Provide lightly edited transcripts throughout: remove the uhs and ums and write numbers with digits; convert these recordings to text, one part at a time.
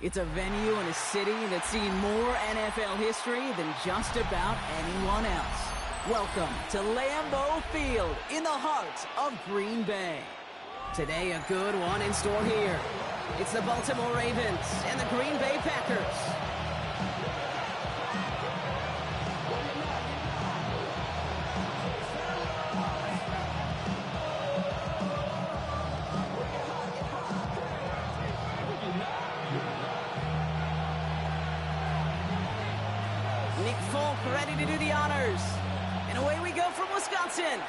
It's a venue and a city that's seen more NFL history than just about anyone else. Welcome to Lambeau Field in the heart of Green Bay. Today, a good one in store here. It's the Baltimore Ravens and the Green Bay Packers. Nick Folk ready to do the honors. And away we go from Wisconsin.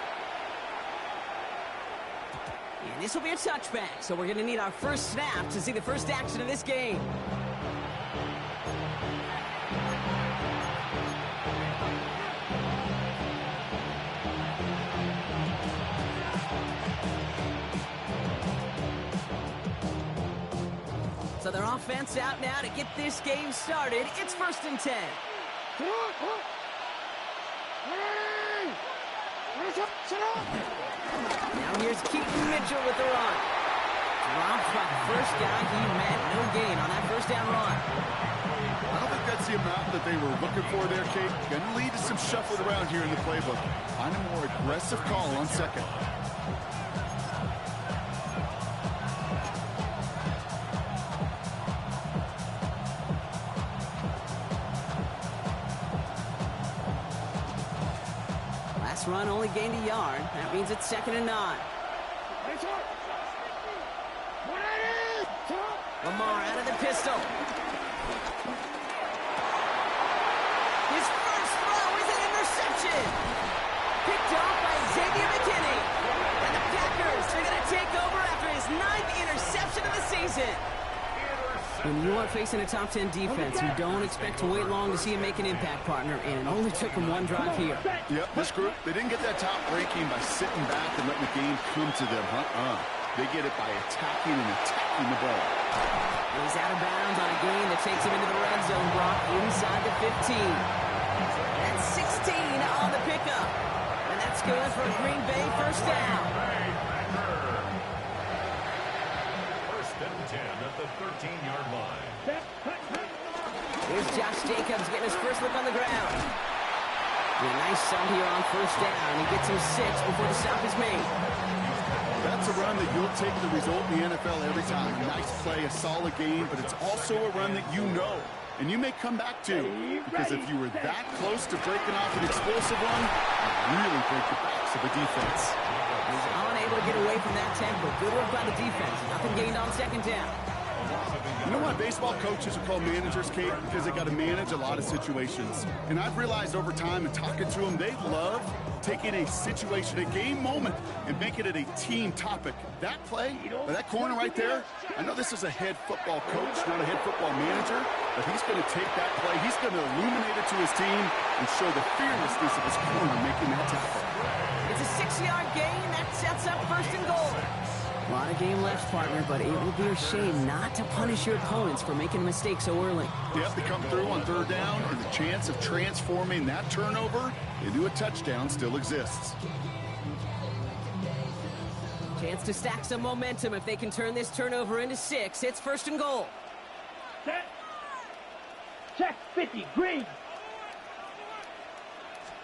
And this will be a touchback, so we're going to need our first snap to see the first action of this game. So their offense out now to get this game started. It's 1st and 10. Now here's Keaton Mitchell with the run. Dropped by the first guy he met. No gain on that first down run. I don't think that's the amount that they were looking for there, Kate. Going to lead to some shuffling around here in the playbook. Find a more aggressive call on second. Last run only gained a yard. That means it's 2nd and 9. Lamar out of the pistol. His first throw is an interception. Picked off by Xavier McKinney. And the Packers are going to take over after his 9th interception of the season. When you are facing a top 10 defense, you don't expect to wait long to see him make an impact, partner, and it only took him one drive here. Yep, this group, they didn't get that top ranking by sitting back and letting the game come to them. They get it by attacking the ball. He's out of bounds on a gain that takes him into the red zone block inside the 15. That's 16 on the pickup. And that's good for a Green Bay first down. At the 13-yard line. Here's Josh Jacobs getting his first look on the ground. And a nice sum here on first down. He gets him 6 before the stop is made. That's a run that you'll take the result in the NFL every time. Nice play, a solid game, but it's also a run that you know. And you may come back to, because if you were that close to breaking off an explosive run, you really break the backs of the defense. He's unable to get away from that tackle. Good work by the defense. Nothing gained on 2nd down. You know why baseball coaches are called managers, Kate? Because they got to manage a lot of situations. And I've realized over time and talking to them, they love taking a situation, a game moment, and making it a team topic. That play, or that corner right there, I know this is a head football coach, not a head football manager, but he's going to take that play, he's going to illuminate it to his team and show the fearlessness of his corner making that tackle. It's a 6-yard gain. That sets up 1st and goal. A lot of game left, partner, but it would be a shame not to punish your opponents for making a mistake so early. Yep, they come through on 3rd down, and the chance of transforming that turnover into a touchdown still exists. Chance to stack some momentum if they can turn this turnover into 6. It's 1st and goal. Set. Check 50, green.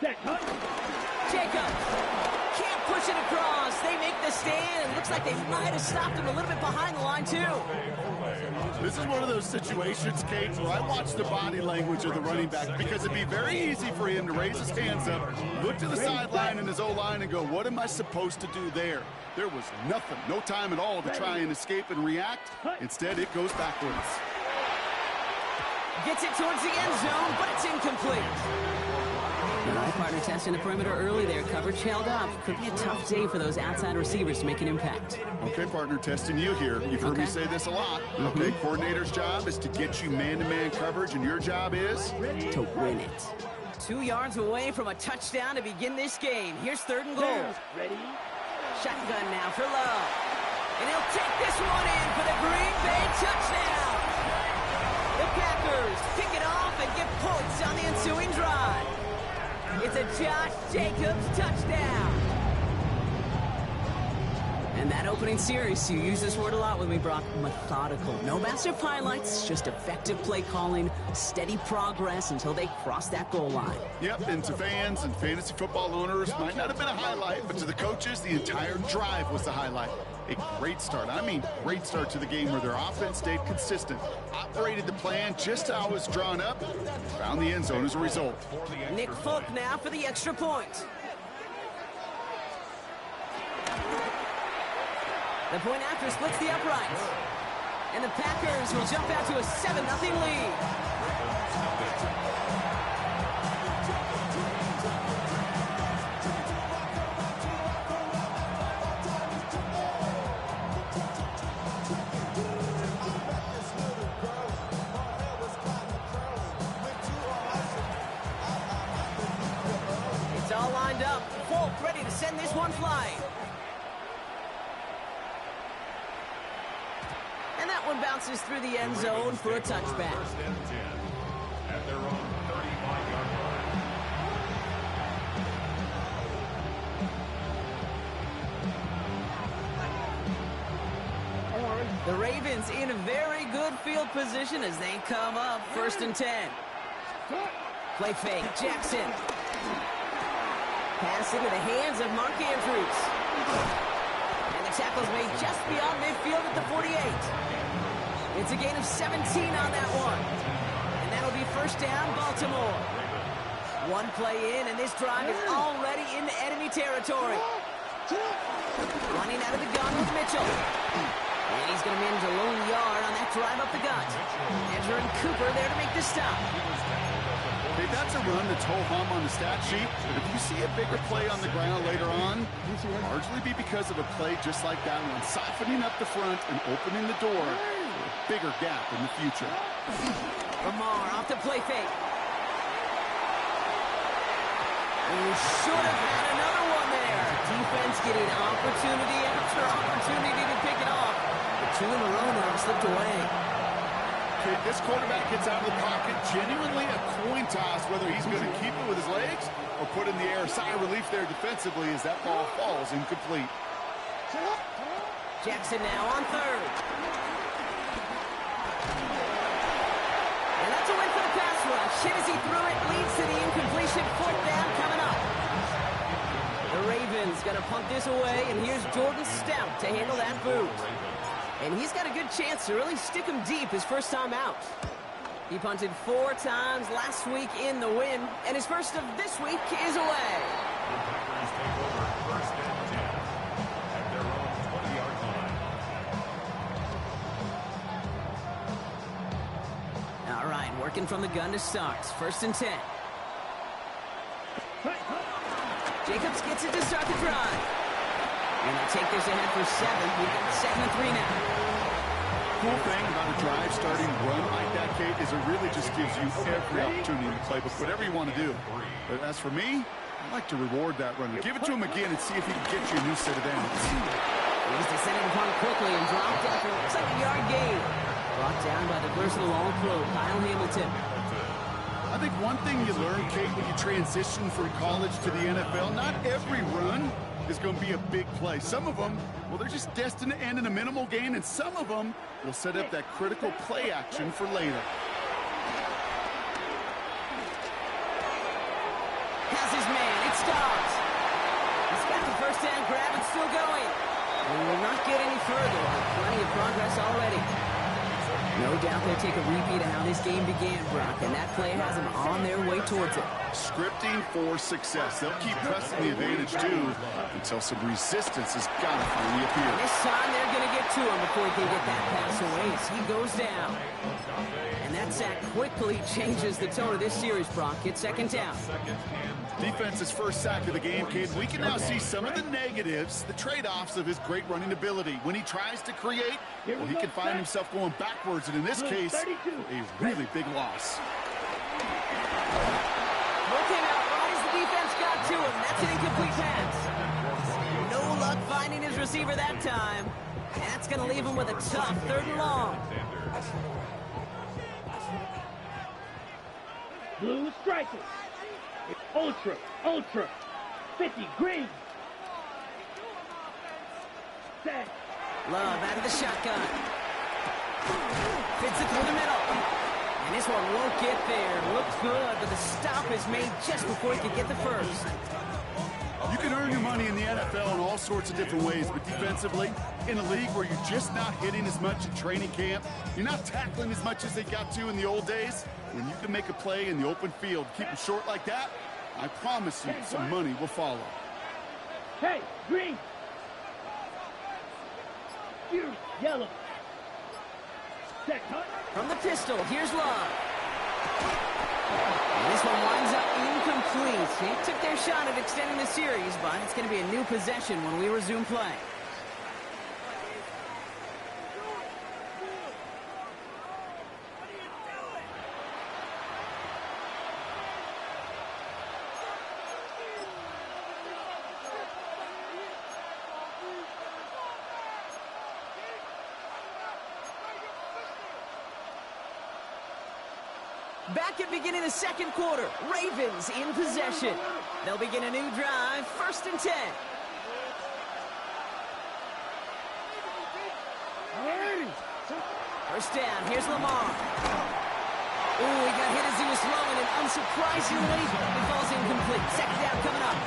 Set, hunt. Jacobs can't push it across. They make the stand, and looks like they might have stopped him a little bit behind the line, too. This is one of those situations, Kate, where I watch the body language of the running back because it'd be very easy for him to raise his hands up, look to the sideline in his O-line and go, what am I supposed to do there? There was nothing, no time at all to try and escape and react. Instead, it goes backwards. Gets it towards the end zone, but it's incomplete. All right, partner, testing the perimeter early there. Coverage held up. Could be a tough day for those outside receivers to make an impact. Okay, partner, testing you here. You've heard me say this a lot. Okay, coordinator's job is to get you man-to-man coverage, and your job is? To win it. 2 yards away from a touchdown to begin this game. Here's 3rd and goal. Ready? Shotgun now for Lowe. And he'll take this one in for the Green Bay touchdown. The Packers pick it off and get points on the ensuing drive. It's a Josh Jacobs touchdown. And that opening series, you use this word a lot with me, Brock, methodical. No massive highlights, just effective play calling, steady progress until they cross that goal line. Yep, and to fans and fantasy football owners, might not have been a highlight, but to the coaches, the entire drive was the highlight. A great start. I mean, great start to the game where their offense stayed consistent, operated the plan just how it was drawn up, and found the end zone as a result. Nick Folk now for the extra point. The point after splits the uprights. And the Packers will jump out to a 7-0 lead. It's all lined up. Folk ready to send this one flying. And that one bounces through the end zone for a touchback. First and 10 at their own 35-yard line. The Ravens in a very good field position as they come up 1st and 10. Play fake, Jackson. Pass into the hands of Mark Andrews. And the tackle's made just beyond midfield at the 48. It's a gain of 17 on that one. And that'll be 1st down, Baltimore. One play in, and this drive is already into enemy territory. Running out of the gun with Mitchell. And he's going to manage a lone yard on that drive up the gut. Edger and Cooper there to make the stop. Okay, that's a run that's ho-hum on the stat sheet, but if you see a bigger play on the ground later on, it'll largely be because of a play just like that one, softening up the front and opening the door for a bigger gap in the future. Lamar off the play fake. You should have had another one there. Defense getting opportunity after opportunity to pick it off. The 2 in a row now slipped away. Okay, this quarterback gets out of the pocket, genuinely a coin toss whether he's going to keep it with his legs or put in the air. Sigh of relief there defensively as that ball falls incomplete. Jackson now on 3rd. And that's a win for the pass rush. Hit as he threw it, leads to the incompletion. 4th down coming up. The Ravens going to punt this away, and here's Jordan Stout to handle that boot. And he's got a good chance to really stick him deep his first time out. He punted 4 times last week in the win, and his first of this week is away. The Packers take over 1st and 10 at their own 20-yard line. All right, working from the gun to start. 1st and 10. Jacobs gets it to start the drive. And they take this ahead for 7. We've got 2nd and 3 now. Cool thing about a drive starting run like that, Kate, is it really just gives you every opportunity to play with whatever you want to do. But as for me, I like to reward that run. Give it to him again and see if he can get you a new set of downs. He's descended upon quickly and dropped after it looks like a yard gain. Brought down by the versatile all-pro Kyle Hamilton. I think one thing you learn, Kate, when you transition from college to the NFL, not every run is going to be a big play. Some of them, well, they're just destined to end in a minimal gain, and some of them will set up that critical play action for later. Has his man. It stops. He's got the 1st down grab and still going. And will not get any further. Plenty of progress already. No doubt they'll take a repeat of how this game began, Brock, and that play has them on their way towards it. Scripting for success. They'll keep pressing the advantage, too, until some resistance has got to finally appear. This time they're going to get to him before he can get that pass away as he goes down. And that sack quickly changes the tone of this series, Brock. It's 2nd down. Defense's first sack of the game, Kate. We can now see some of the negatives, the trade-offs of his great running ability. When he tries to create, well, he can find himself going backwards, and in this case, a really big loss. Looking out right as the defense got to him. That's an incomplete pass. No luck finding his receiver that time. That's going to leave him with a tough 3rd and long. Blue strikers. Ultra, 50 green. Set. Love out of the shotgun. Fits it through the middle. And this one won't get there. Looks good, but the stop is made just before he could get the first. You can earn your money in the NFL in all sorts of different ways, but defensively, in a league where you're just not hitting as much in training camp, you're not tackling as much as they got to in the old days, when you can make a play in the open field, keep them short like that, I promise you some money will follow. Hey, green. Here's yellow. Set, cut. From the pistol, here's Love. And this one winds up incomplete. They took their shot at extending the series, but it's going to be a new possession when we resume play. Back at beginning the second quarter, Ravens in possession. They'll begin a new drive, 1st and 10. First down, here's Lamar. Ooh, he got hit as he was throwing, and unsurprisingly, it falls incomplete. Second down coming up.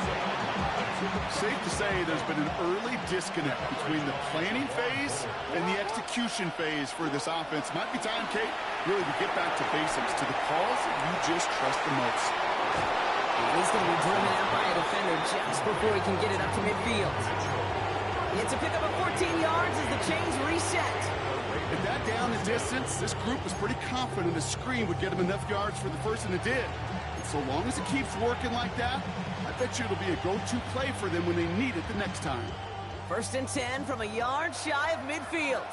Safe to say there's been an early disconnect between the planning phase and the execution phase for this offense. Might be time, Kate, really to get back to basics, to the calls that you just trust the most. He's going to be driven out by a defender just before he can get it up to midfield. It's a pickup of 14 yards as the chains reset. At that down the distance, this group was pretty confident a screen would get them enough yards for the first, and it did. And so long as it keeps working like that, I bet you it'll be a go-to play for them when they need it the next time. 1st and 10 from a yard shy of midfield.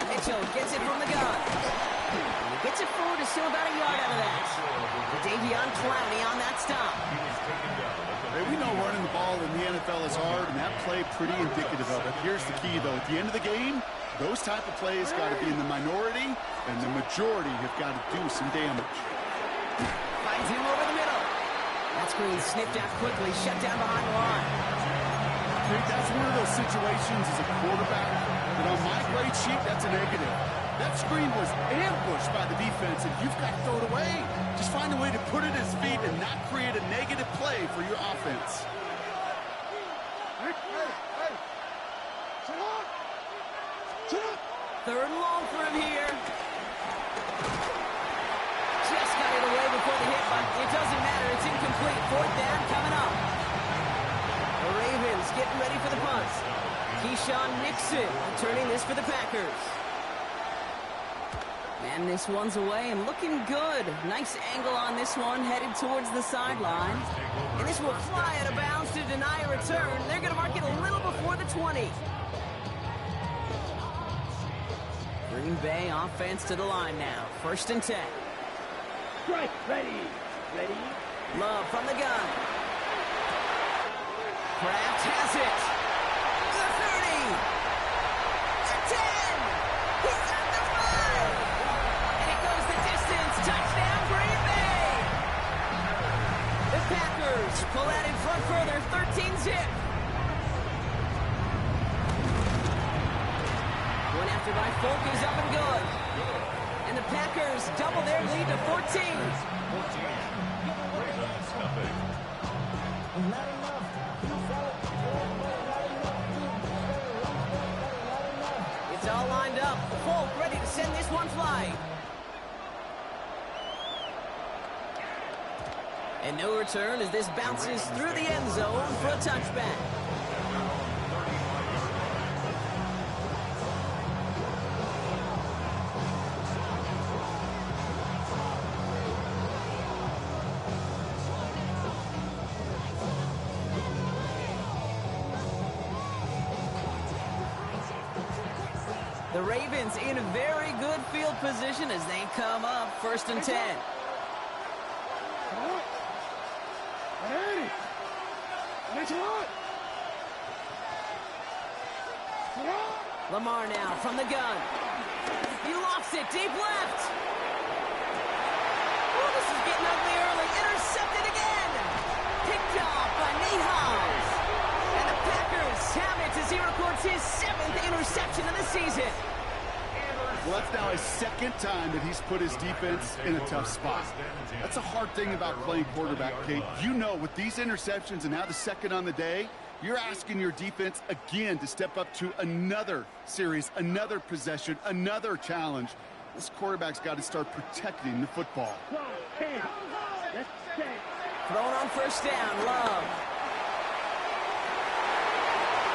Mitchell gets it from the gun. And he gets it forward to still about a yard out of that. Davion Clowney on that stop. Hey, we know running the ball in the NFL is hard, and that play pretty indicative of it. Here's the key, though. At the end of the game, those type of plays got to be in the minority, and the majority have got to do some damage. Finds him over the middle. That screen snipped out quickly, shut down behind the line. That's one of those situations as a quarterback that on my grade sheet, that's a negative. That screen was ambushed by the defense, and you've got to throw it away. Just find a way to put it at his feet and not create a negative play for your offense. Third and long for him here. Just got it away before the hit, but it doesn't matter. It's incomplete. 4th down coming up. The Ravens getting ready for the punt. Keyshawn Nixon returning this for the Packers. And this one's away and looking good. Nice angle on this one, headed towards the sideline. And this will fly out of bounds to deny a return. They're going to mark it a little before the 20. Green Bay offense to the line now. 1st and 10. Strike, ready. Ready. Love from the gun. Kraft has it. The 30. The 10. He's at the 5. And it goes the distance. Touchdown, Green Bay. The Packers pull out in front further. 13-zip. Going after by Folk is up and good. And the Packers double their lead to 14. It's all lined up. Folk ready to send this one flying. And no return as this bounces through the end zone for a touchback. The Ravens in a very good field position as they come up 1st and 10. Lamar now from the gun. He lofts it deep left. Oh, this is getting ugly early. Intercepted again. Picked off by Nate Hobbs. And the Packers have it as he records his 7th interception of the season. Well, that's now his 2nd time that he's put his defense in a tough spot. That's a hard thing about playing quarterback, Kate. You know, with these interceptions and now the 2nd on the day, you're asking your defense again to step up to another series, another possession, another challenge. This quarterback's got to start protecting the football. Thrown on first down, Love.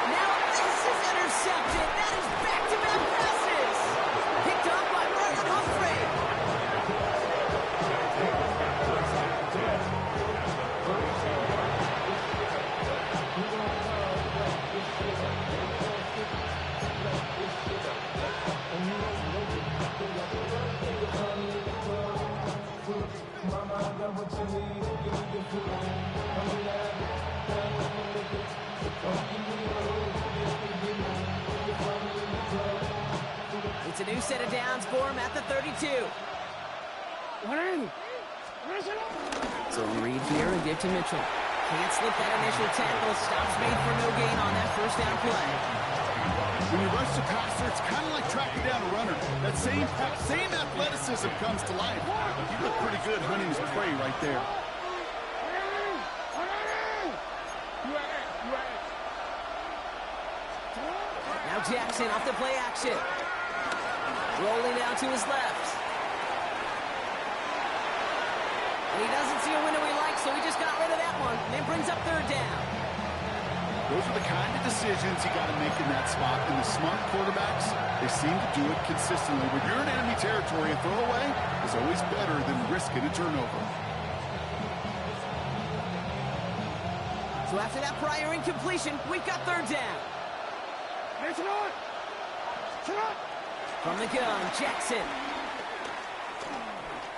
Now this is intercepted. That is back-to-back passes. Picked up by Marlon Humphrey. It's a new set of downs for him at the 32. Zone read here and give to Mitchell. Can't slip that initial tackle. Stops made for no gain on that first down play. When you rush the passer, it's kind of like tracking down a runner. That same athleticism comes to life. You look pretty good hunting his prey right there. Now Jackson off the play action. Rolling down to his left. And he doesn't see a window he likes, so he just got rid of that one. And it brings up 3rd down. Those are the kind of decisions you got to make in that spot. And the smart quarterbacks, they seem to do it consistently. When you're in enemy territory, a throwaway is always better than risking a turnover. So after that prior incompletion, we've got 3rd down. From the gun, Jackson.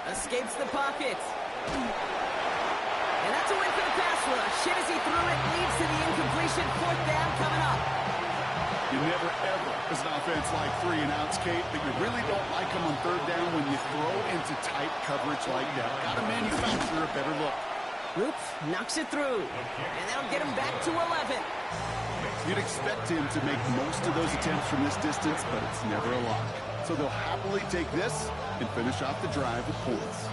Escapes the pocket. And that's a win for the pass rush. Shit as he threw it, leads to the incompletion. 4th down coming up. You never, ever, as an offense, like 3 and outs, Kate, but you really don't like them on 3rd down when you throw into tight coverage like that. Got to manufacture a better look. Oops, knocks it through. And that'll get him back to 11. You'd expect him to make most of those attempts from this distance, but it's never a lock. So they'll happily take this and finish off the drive with points.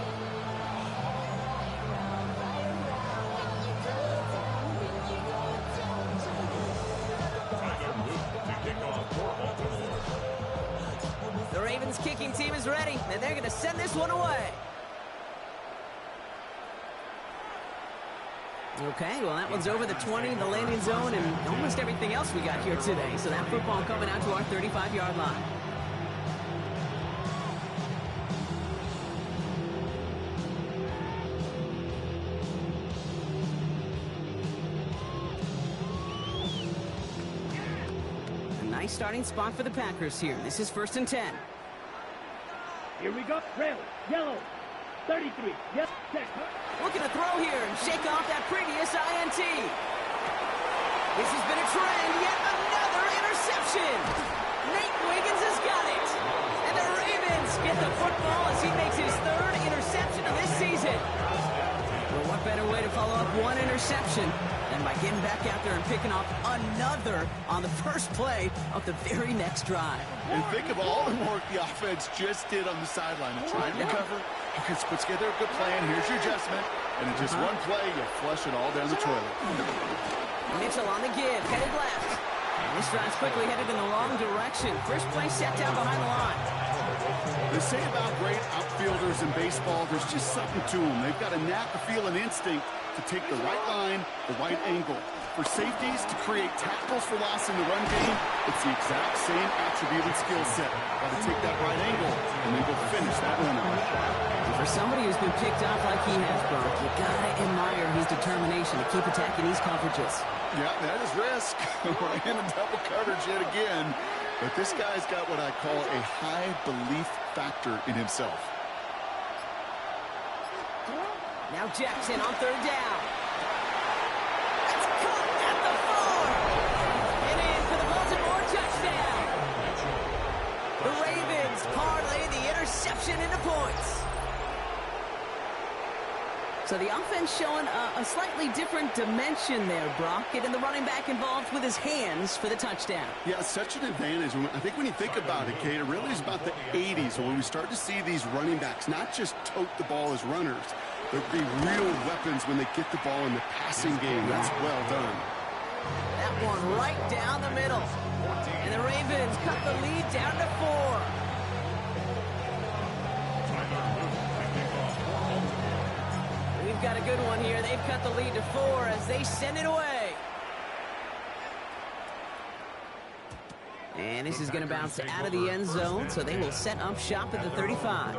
The Ravens kicking team is ready, and they're going to send this one away. Okay, well, that one's over the 20, the landing zone, and almost everything else we got here today. So that football coming out to our 35-yard line. A nice starting spot for the Packers here. This is 1st and 10. Here we go. Trail. Yellow. 33. Yep. Check. Looking to throw here and shake off that previous INT. This has been a trend. Yet another interception. Nate Wiggins has got it. And the Ravens get the football as he makes his 3rd interception of this season. Well, what better way to follow up one interception than by getting back out there and picking off another on the first play of the very next drive. And think of all the work the offense just did on the sideline. They're trying to recover. You can put together a good plan. Here's your adjustment. And in just one play, you flush it all down the toilet. Mitchell on the give, headed left. And this drive's quickly headed in the wrong direction. First play set down behind the line. They say about great outfielders in baseball, there's just something to them. They've got a knack, a feel, and instinct to take the right line, the right angle. For safeties to create tackles for loss in the run game, it's the exact same attribute and skill set. Got to take that right angle and then go finish that runner. And for somebody who's been picked off like he has, Brock, you gotta admire his determination to keep attacking these coverages. Yeah, that is risk. We're in a double coverage yet again. But this guy's got what I call a high belief factor in himself. Now Jackson on 3rd down. That's caught at the 4. And in for the Baltimore touchdown. interception into points. So the offense showing a slightly different dimension there, Brock. Getting the running back involved with his hands for the touchdown. Yeah, such an advantage. I think when you think about it, Kate, it really is about the 80s, when we start to see these running backs not just tote the ball as runners, but be real weapons when they get the ball in the passing game. That's well done. That one right down the middle. And the Ravens cut the lead down to 4. We've got a good one here. They've cut the lead to 4 as they send it away. And this is going to bounce out of the end zone, so they will set up shop at the 35.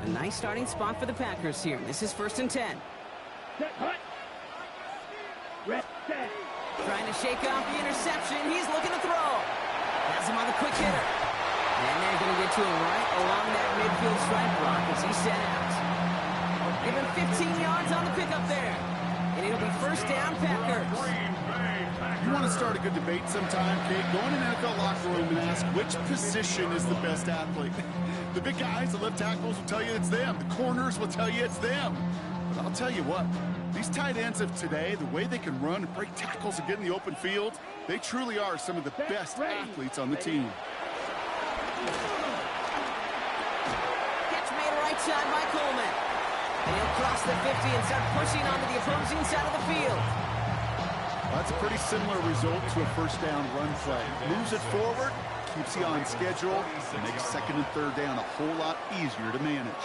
A nice starting spot for the Packers here. This is 1st and 10. Trying to shake off the interception. He's looking to throw. Has him on the quick hitter. And they're going to get to him right along that midfield strike block as he's set out. Give him 15 yards on the pickup there. And it'll be 1st down, Packers. You want to start a good debate sometime, Kate? Go in an NFL locker room and ask which position is the best athlete. The big guys, the left tackles will tell you it's them. The corners will tell you it's them. But I'll tell you what, these tight ends of today, the way they can run and break tackles and get in the open field, they truly are some of the best athletes on the team. Catch made right side by Coleman. And he'll cross the 50 and start pushing onto the opposing side of the field. That's a pretty similar result to a 1st down run play. Moves it forward, keeps you on schedule, and makes 2nd and 3rd down a whole lot easier to manage.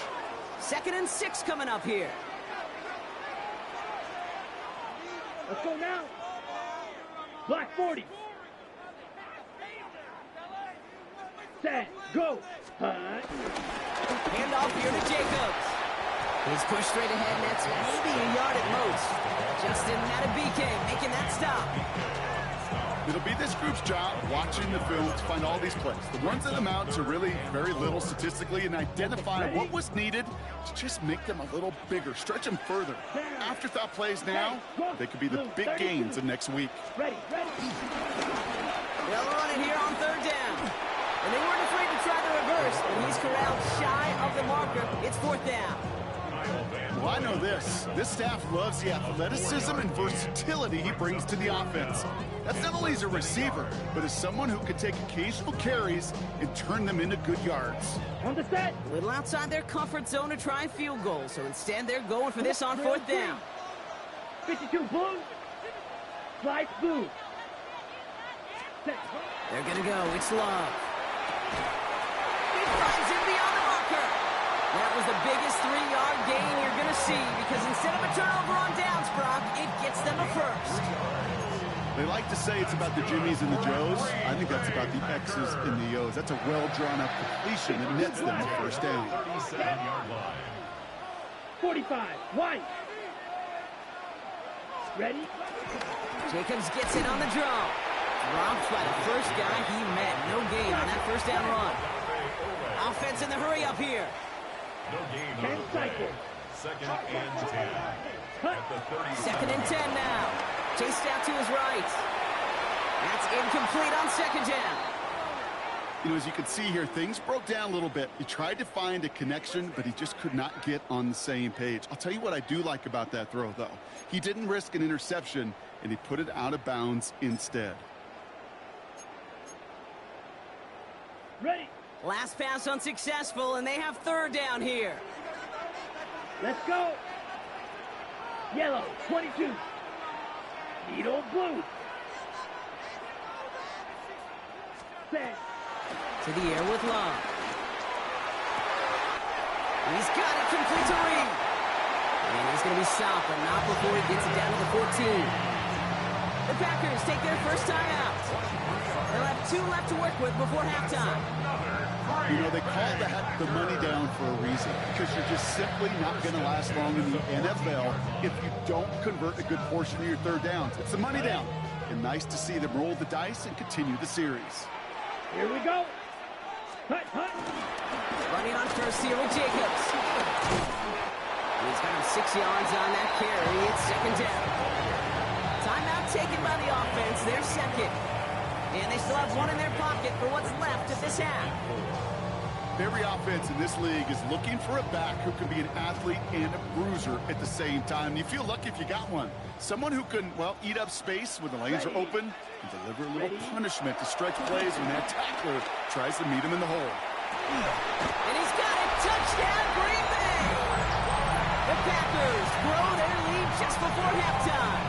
2nd and 6 coming up here. Let's go now. Black 40. Set. Go. Hand off here to Jacobs. He's pushed straight ahead, and that's maybe a yard at most. Justin Matabike making that stop. It'll be this group's job watching the film to find all these plays. The ones that amount to really very little statistically, and identify what was needed to just make them a little bigger, stretch them further. Afterthought plays now, they could be the big gains of next week. Ready. They'll run it here on 3rd down. And they weren't afraid to try the reverse, but he's corralled shy of the marker. It's 4th down. Well, I know this. This staff loves the athleticism and versatility he brings to the offense. That's not only as a receiver, but as someone who can take occasional carries and turn them into good yards. On the set. A little outside their comfort zone to try field goal, so instead they're going for this on 4th down. 52 blue. Slice blue. Set. They're going to go. It's Love. He flies in beyond the marker. That was the biggest 3-yard gain you're going to see because instead of a turnover on downs, Brock, it gets them a 1st. They like to say it's about the Jimmies and the Joes. I think that's about the X's and the O's. That's a well-drawn-up completion that nets them a 1st down. 45. White. Ready? Jacobs gets it on the draw. Dropped by the first guy he met. No gain on that 1st down run. Offense in the hurry up here. No gain 10 cycles. 2nd and 10. At the 30. 2nd and 10 now. Chased out to his right. That's incomplete on 2nd down. You know, as you can see here, things broke down a little bit. He tried to find a connection, but he just could not get on the same page. I'll tell you what I do like about that throw, though. He didn't risk an interception, and he put it out of bounds instead. Ready. Last pass unsuccessful, and they have 3rd down here. Let's go. Yellow, 22. Needle blue. Set. To the air with Love. He's got it complete to Reed. And he's going to be stopped, but not before he gets it down to the 14. The Packers take their 1st time out. They'll have 2 left to work with before halftime. You know, they call that the money down for a reason, because you're just simply not going to last long in the NFL if you don't convert a good portion of your 3rd downs. It's the money down. And nice to see them roll the dice and continue the series. Here we go. Hut. Running on 1st here with Jacobs. He's got him 6 yards on that carry. It's 2nd down. Timeout taken by the offense, their second. And they still have one in their pocket for what's left of this half. Every offense in this league is looking for a back who can be an athlete and a bruiser at the same time. You feel lucky if you got one. Someone who can, well, eat up space when the lanes are open and deliver a little punishment to stretch plays when that tackler tries to meet him in the hole. And he's got it. Touchdown, Green Bay. The Packers grow their lead just before halftime.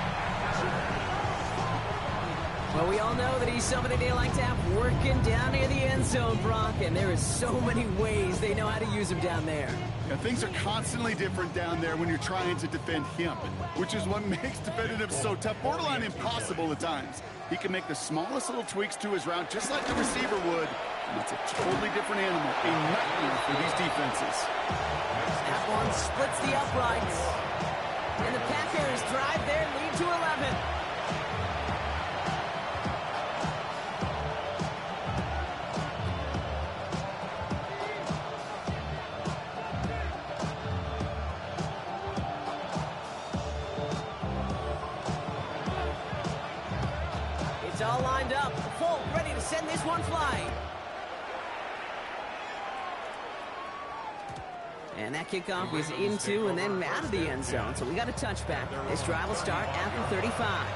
Well, we all know that he's somebody they like to have working down near the end zone, Brock, and there is so many ways they know how to use him down there. Yeah, things are constantly different down there when you're trying to defend him, which is what makes defending him so tough, borderline impossible at times. He can make the smallest little tweaks to his route just like the receiver would, and it's a totally different animal, a nightmare for these defenses. That one splits the uprights, and the Packers drive their lead to 11. It's all lined up. Folk ready to send this one flying. And that kickoff is into and then out of the end zone. So we got a touchback. This drive will start at the 35.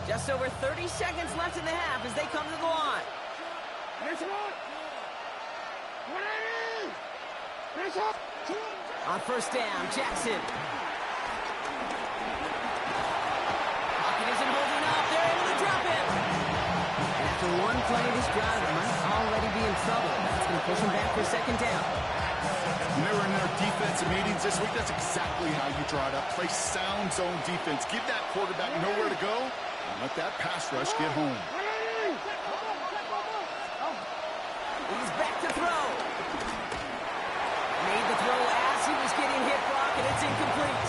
Just over 30 seconds left in the half as they come to the line. On first down, Jackson. Pocket isn't holding up. They're able to drop him. And after one play, this drive might already be in trouble. That's going to push him back for second down. When they were in their defensive meetings this week, that's exactly how you draw it up. Play sound zone defense. Give that quarterback nowhere to go. Let that pass rush get home. He's back to throw. Made the throw as he was getting hit, Brock, and it's incomplete.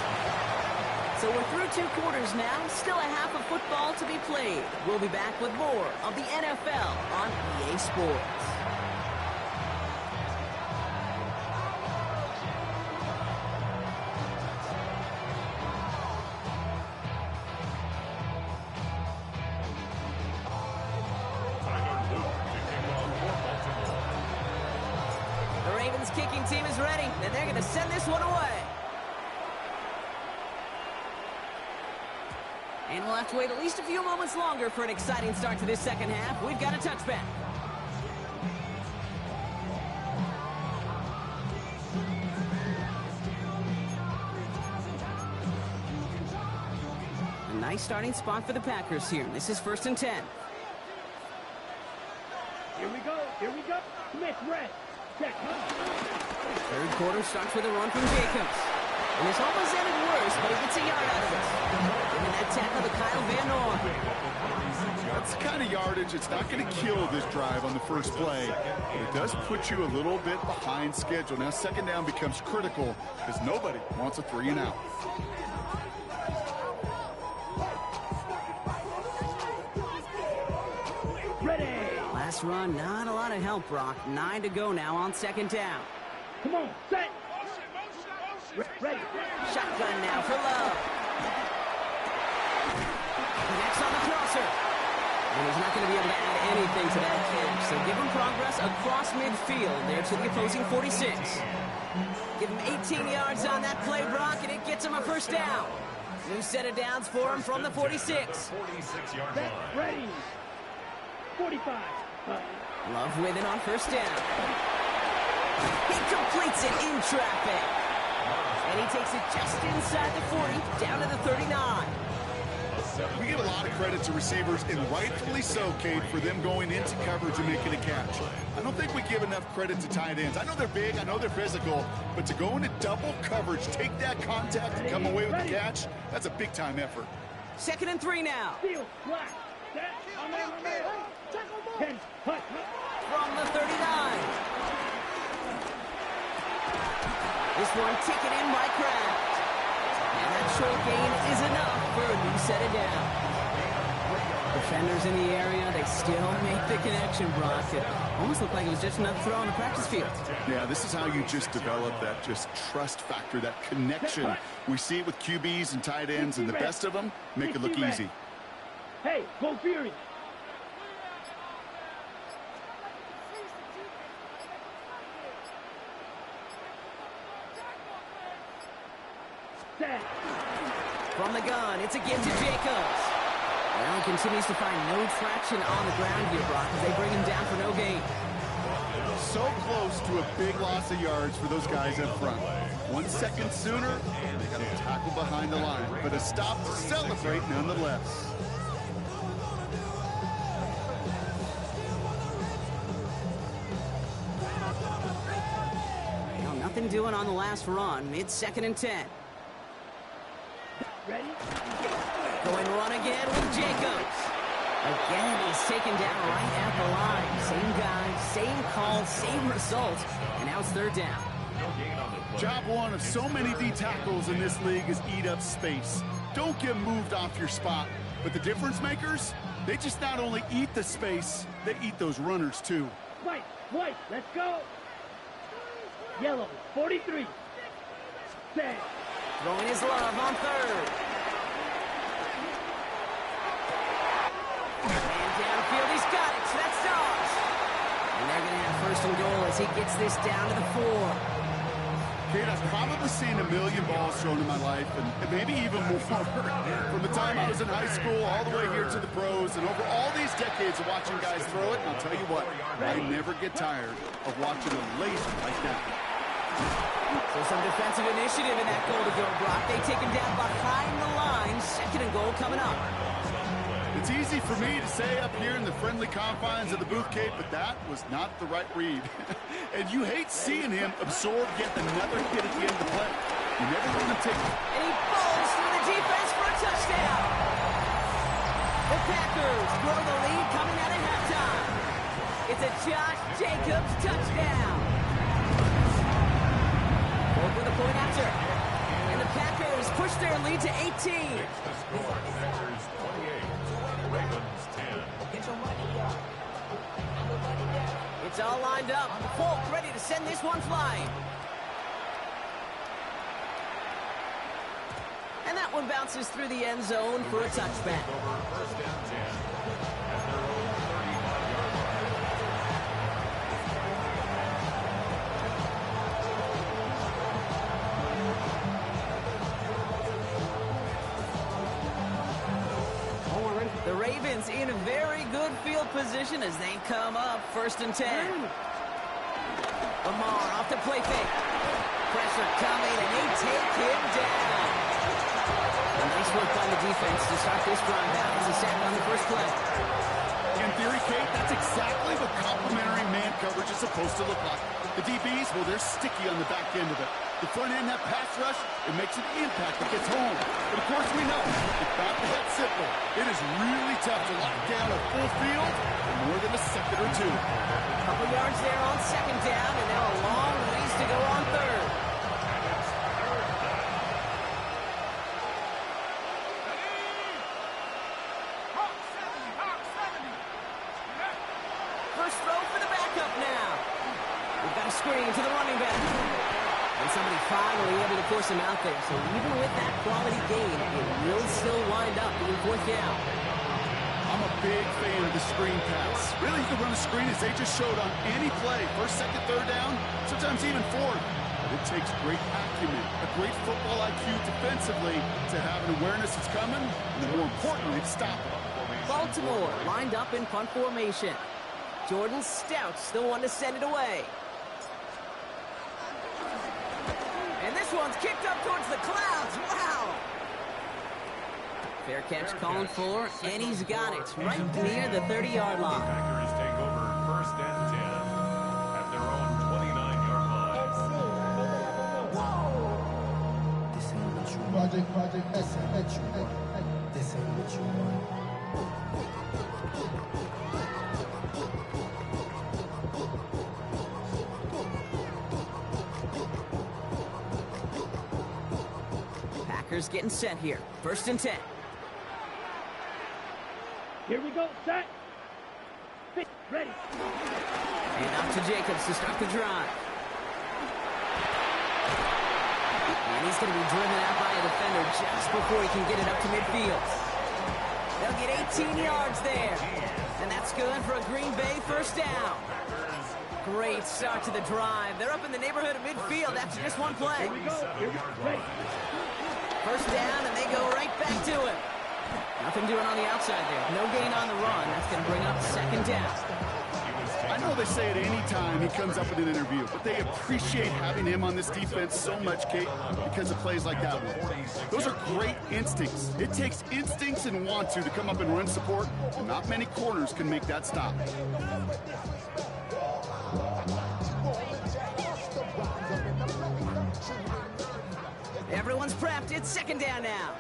So we're through 2 quarters now. Still a half of football to be played. We'll be back with more of the NFL on EA Sports. Kicking team is ready, and they're going to send this one away. And we'll have to wait at least a few moments longer for an exciting start to this second half. We've got a touchback. A nice starting spot for the Packers here. This is 1st and 10. Here we go. Smith, red. Third quarter starts with a run from Jacobs. And this almost ended worse, but he gets a yard out of it. Giving that tackle to Kyle Van Noy. That's the kind of yardage. It's not going to kill this drive on the first play, but it does put you a little bit behind schedule. Now second down becomes critical because nobody wants a 3 and out. Last run, not a lot of help, Brock. 9 to go now on second down. Come on, set. Ready. Shotgun now for Love. Connects on the crosser. And he's not going to be able to add anything to that catch. So give him progress across midfield there to the opposing 46. Give him 18 yards on that play, Brock, and it gets him a first down. New set of downs for him from the 46. 46-yard line. Ready. 45. Love with it on first down. He completes it in traffic. And he takes it just inside the 40, down to the 39. We give a lot of credit to receivers, and rightfully so, Kate, for them going into coverage and making a catch. I don't think we give enough credit to tight ends. I know they're big, I know they're physical, but to go into double coverage, take that contact, and come away with the catch, that's a big-time effort. 2nd and 3 now. Steal, black. Set. On there. 10, hut. From the 39. This one taken in by Kraft. And that short gain is enough for a new set of downs. The Defenders in the area, they still make the connection, Brock. It almost looked like it was just another throw on the practice field. Yeah, this is how you just develop that just trust factor, that connection. We see it with QBs and tight ends, and the best of them make it look easy. Hey, go Fury! From the gun, it's again to Jacobs. Well, he continues to find no traction on the ground here, Brock, as they bring him down for no gain. So close to a big loss of yards for those guys up front. 1 second sooner, and they got a tackle behind the line, but a stop to celebrate nonetheless. Well, nothing doing on the last run. It's 2nd and 10. Ready? Going run again with Jacobs. Again, he's taken down right at the line. Same guy, same call, same result. And now it's 3rd down. Job one of so many D tackles in this league is eat up space. Don't get moved off your spot. But the difference makers, they just not only eat the space, they eat those runners too. White, let's go! Yellow, 43. Set. Throwing his love on 3rd. And downfield, he's got it. So that's Dobbs. And they're going to have 1st and goal as he gets this down to the 4. Kate, I've probably seen a million balls thrown in my life, and maybe even more. From the time I was in high school all the way here to the pros, and over all these decades of watching guys throw it, and I'll tell you what, I never get tired of watching a laser like that. So some defensive initiative in that goal to go, Brock. They take him down behind the line. 2nd and goal coming up. It's easy for me to say up here in the friendly confines of the booth, Kate, but that was not the right read. And you hate seeing him absorb yet another hit at the end of the play. You never want to take it. And he falls through the defense for a touchdown. The Packers grow the lead coming out at halftime. It's a Josh Jacobs touchdown. Both with a point after. And the Packers push their lead to 18. The score, Packers 28, Ravens 10. It's all lined up. Folk ready to send this one flying. And that one bounces through the end zone for a touchback. Over 1st and 10 at their own 35-yard The Ravens in a very good field position as they come up 1st and 10. Lamar off the play fake. Pressure coming, and they take him down. And nice work by the defense to start this drive out as a sack on the first play. In theory, Kate, that's exactly what complimentary man coverage is supposed to look like. The DBs, well, they're sticky on the back end of it. The front end, that pass rush, it makes an impact. It gets home. But, of course, we know it's not that simple. It is really tough to lock down a full field for more than a second or two. Couple yards there on 2nd down, and now a long ways to go on 3rd. First throw for the backup now. We've got a screen to the running back. And somebody finally able to force him out there. So even with that quality gain, it will still wind up being 4th down. I'm a big fan of the screen pass. Really, you can run a screen as they just showed on any play. 1st, 2nd, 3rd down, sometimes even 4th. But it takes great acumen, a great football IQ defensively to have an awareness it's coming, and then more importantly, to stop it. Baltimore lined up in punt formation. Jordan Stout's the one to send it away. And this one's kicked up towards the clouds. Wow! Fair catch called for, and he's got it right near the 30-yard line. Packers take over 1st and 10 at their own 29-yard line. This ain't what you want. Project, this ain't what you want. This ain't what you want. Packers getting set here. 1st and 10. Here we go. Set. Ready. And out to Jacobs to start the drive. And he's going to be driven out by a defender just before he can get it up to midfield. They'll get 18 yards there. And that's good for a Green Bay first down. Great start to the drive. They're up in the neighborhood of midfield after just one play. Here we go. Ready. First down, and they go right back to it. Nothing doing on the outside there. No gain on the run. That's going to bring up second down. I know they say it any time he comes up in an interview, but they appreciate having him on this defense so much, Kate, because of plays like that one. Those are great instincts. It takes instincts and want to come up and run support, and not many corners can make that stop. Everyone's prepped. It's second down now.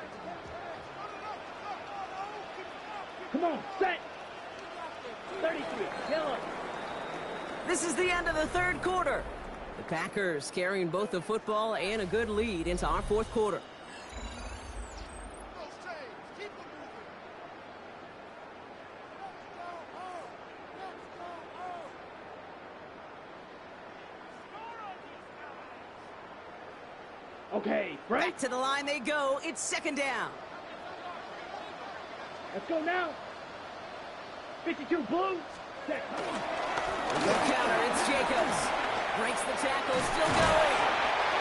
Come on, set. 33, yellow. This is the end of the third quarter. The Packers carrying both the football and a good lead into our fourth quarter. Okay, right. Back to the line they go. It's second down. Let's go now. 52 blue. Set. The counter, it's Jacobs. Breaks the tackle, still going.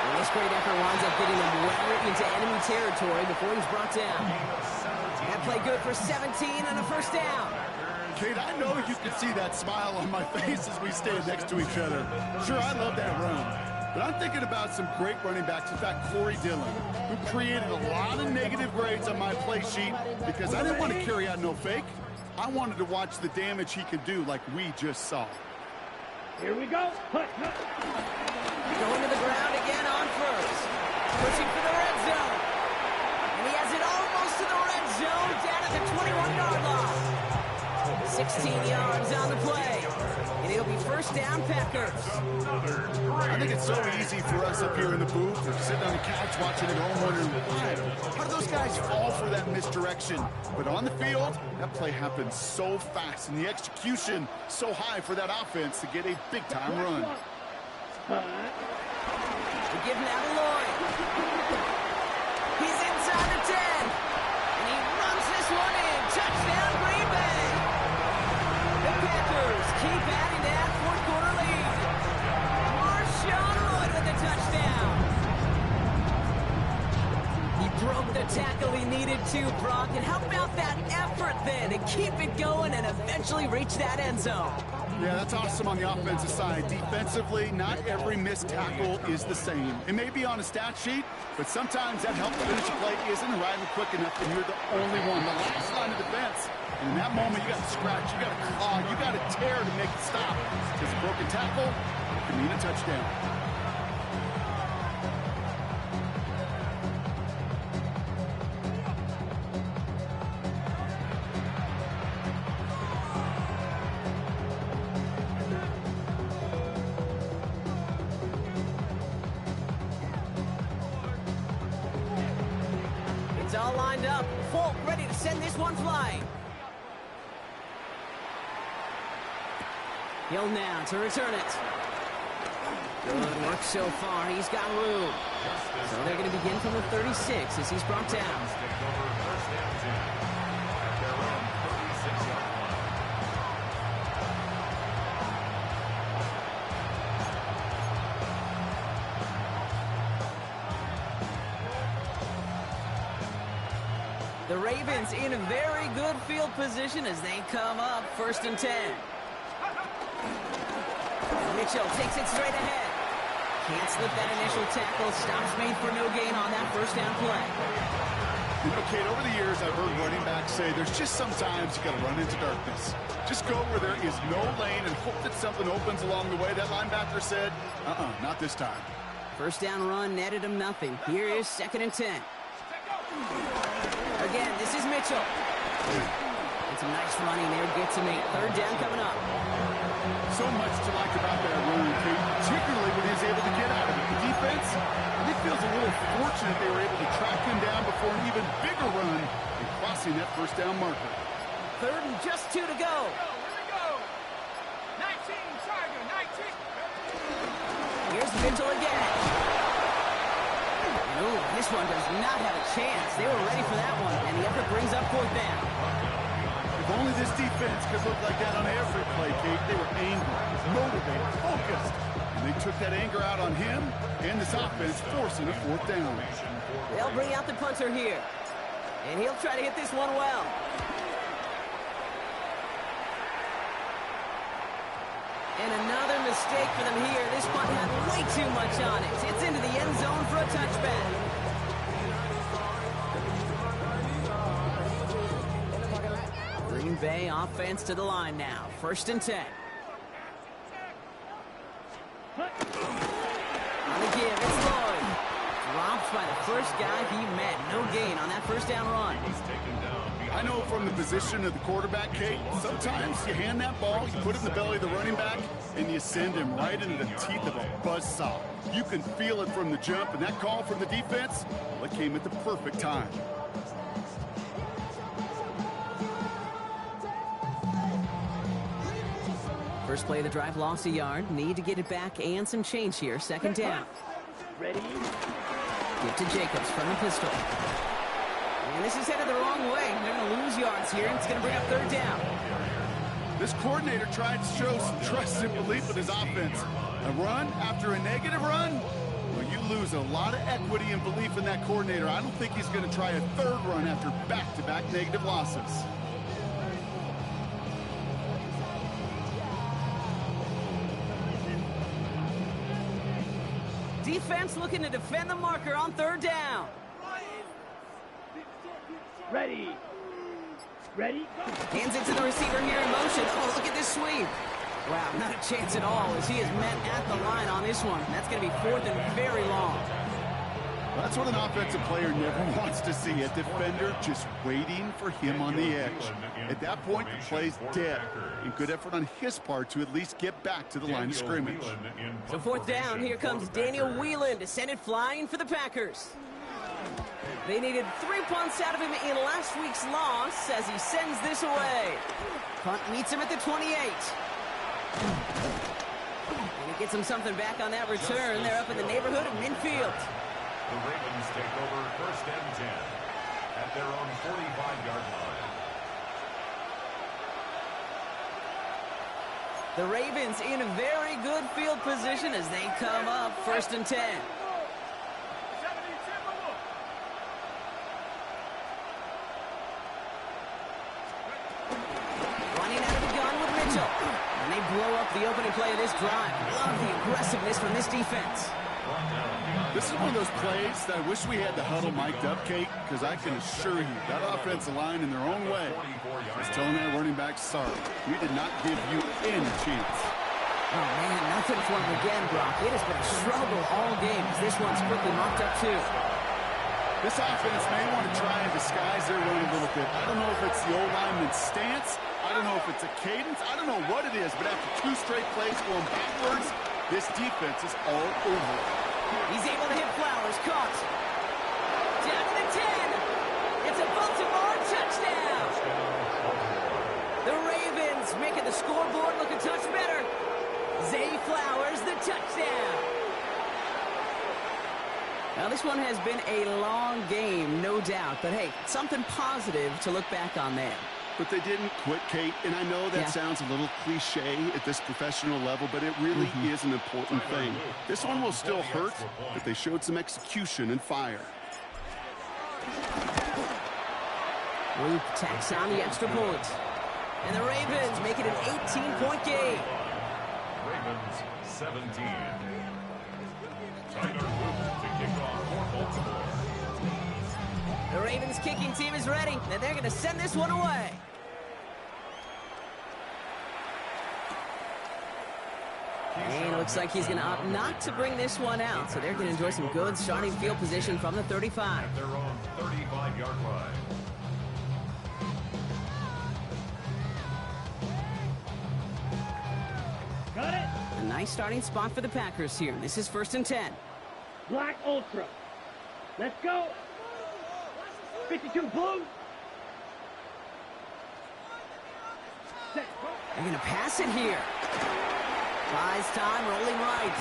And this great effort winds up getting him well into enemy territory before he's brought down. That play good for 17 and a first down. Kate, I know you can see that smile on my face as we stand next to each other. Sure, I love that run. But I'm thinking about some great running backs. In fact, Corey Dillon, who created a lot of negative grades on my play sheet because I didn't want to carry out no fake. I wanted to watch the damage he could do like we just saw. Here we go. Going to the ground again on first. Pushing for the red zone. And he has it almost to the red zone, down at the 21-yard line. 16 yards on the play. And it'll be first down, Packers. I think it's so easy for us up here in the booth or sitting on the couch watching at home wondering, how do those guys fall for that misdirection? But on the field, that play happens so fast, and the execution so high for that offense to get a big-time run. They give now to Lloyd. He's inside the 10. And he runs this one in. Touchdown, Green Bay. The Packers keep adding to that fourth quarter lead. Marshawn Lloyd with the touchdown. He broke the tackle he needed to, Brock. And how about that effort then to keep it going and eventually reach that end zone? Yeah, that's awesome on the offensive side. Defensively, not every missed tackle is the same. It may be on a stat sheet, but sometimes that help to finish a play isn't arriving quick enough, and you're the only one. The last line of defense. And in that moment, you got to scratch, you got to claw, you got to tear to make it stop. Because a broken tackle can mean a touchdown. It's all lined up. Folk ready to send this one flying. Hill now to return it. Good work so far. He's got room. So they're going to begin from the 36 as he's brought down. The Ravens in a very good field position as they come up first and 10. Mitchell takes it straight ahead. Can't slip that initial tackle. Stops made for no gain on that first down play. You know, Kate, over the years, I've heard running backs say there's just sometimes you got to run into darkness. Just go where there is no lane and hope that something opens along the way. That linebacker said, not this time. First down run netted him nothing. Here is second and 10. Again, this is Mitchell. It's a nice running there. Gets him 8. Third down coming up. So much to like about that run, Kate, particularly when he's able to get out of it. The defense, I think, feels a little fortunate they were able to track him down before an even bigger run and crossing that first down marker. Third and just 2 to go. Here we go. 19, Charger, 19. Here's Mitchell again. And ooh, this one does not have a chance. They were ready for that one, and the effort brings up 4th down. If only this defense could look like that on every play, Kate. They were angry, motivated, focused. And they took that anger out on him and this offense, forcing a 4th down. They'll bring out the punter here. And he'll try to hit this one well. And another mistake for them here. This punt had way too much on it. It's into the end zone for a touchback. Green Bay offense to the line now. 1st and 10. On the give, it's Lloyd. Dropped by the first guy he met. No gain on that 1st down run. I know from the position of the quarterback, Kate, sometimes you hand that ball, you put it in the belly of the running back, and you send him right into the teeth of a buzzsaw. You can feel it from the jump, and that call from the defense, well, it came at the perfect time. First play of the drive, lost a yard. Need to get it back and some change here. 2nd down. Ready? Give to Jacobs from the pistol. And this is headed the wrong way. They're going to lose yards here. It's going to bring up 3rd down. This coordinator tried to show some trust and belief in his offense. A run after a negative run? Well, you lose a lot of equity and belief in that coordinator. I don't think he's going to try a 3rd run after back-to-back negative losses. Defense looking to defend the marker on 3rd down. Ready. Ready? Go. Hands it to the receiver here in motion. Oh, look at this sweep. Wow, not a chance at all as he is met at the line on this one. That's going to be 4th and very long. That's what an offensive player never wants to see, a defender just waiting for him on the edge. At that point, the play's dead, and good effort on his part to at least get back to the line of scrimmage. So 4th down, here comes Daniel Whelan to send it flying for the Packers. They needed 3 punts out of him in last week's loss as he sends this away. Punt meets him at the 28. And he gets him something back on that return. They're up in the neighborhood of midfield. The Ravens take over 1st and 10 at their own 45-yard line. The Ravens in a very good field position as they come up 1st and 10. Running out of the gun with Mitchell. And they blow up the opening play of this drive. Love the aggressiveness from this defense. This is one of those plays that I wish we had the huddle mic'd up, Kate, because I can assure you that offensive line in their own way is telling that running back, sorry, we did not give you any chance. Oh, man, nothing for him again, Brock. It has been a struggle all game as this one's quickly mopped up, too. This offense may want to try and disguise their run a little bit. I don't know if it's the old lineman's stance. I don't know if it's a cadence. I don't know what it is, but after 2 straight plays going backwards, this defense is all over it. He's able to hit Flowers. Caught. Down to the 10. It's a Baltimore touchdown. The Ravens making the scoreboard look a touch better. Zay Flowers, the touchdown. Now, this one has been a long game, no doubt. But, hey, something positive to look back on there. But they didn't quit, Kate, and I know that sounds a little cliche at this professional level, but it really is an important thing. This one will still hurt, but they showed some execution and fire. Luke tacks on the extra point. And the Ravens make it an 18-point game. Ravens 17. Tyler Luke to kick off for Baltimore. The Ravens kicking team is ready, and they're going to send this one away. And it looks like he's going to opt not to bring this one out, so they're going to enjoy some good starting field position from the 35. At their own 35-yard line. Got it? A nice starting spot for the Packers here. This is 1st and 10. Black Ultra. Let's go. 52 blue. set. They're going to pass it here. Buys time, rolling right.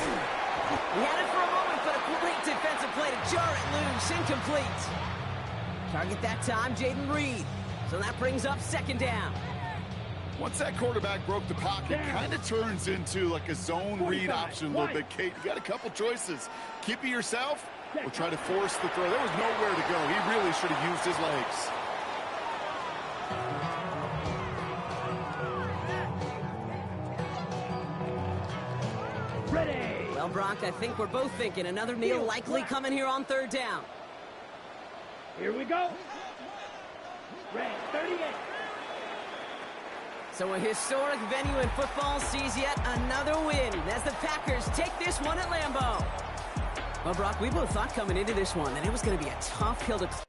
He had it for a moment, but a great defensive play to jar it loose. Incomplete. Target that time, Jaden Reed. So that brings up second down. Once that quarterback broke the pocket, kind of turns into like a zone read option a little bit, Kate. You got a couple choices. Keep it yourself or try to force the throw. There was nowhere to go. He really should have used his legs. Ready. Well, Brock, I think we're both thinking another kneel likely coming here on third down. Here we go. Red 38. So a historic venue in football sees yet another win as the Packers take this one at Lambeau. Well, Brock, we both thought coming into this one that it was going to be a tough hill to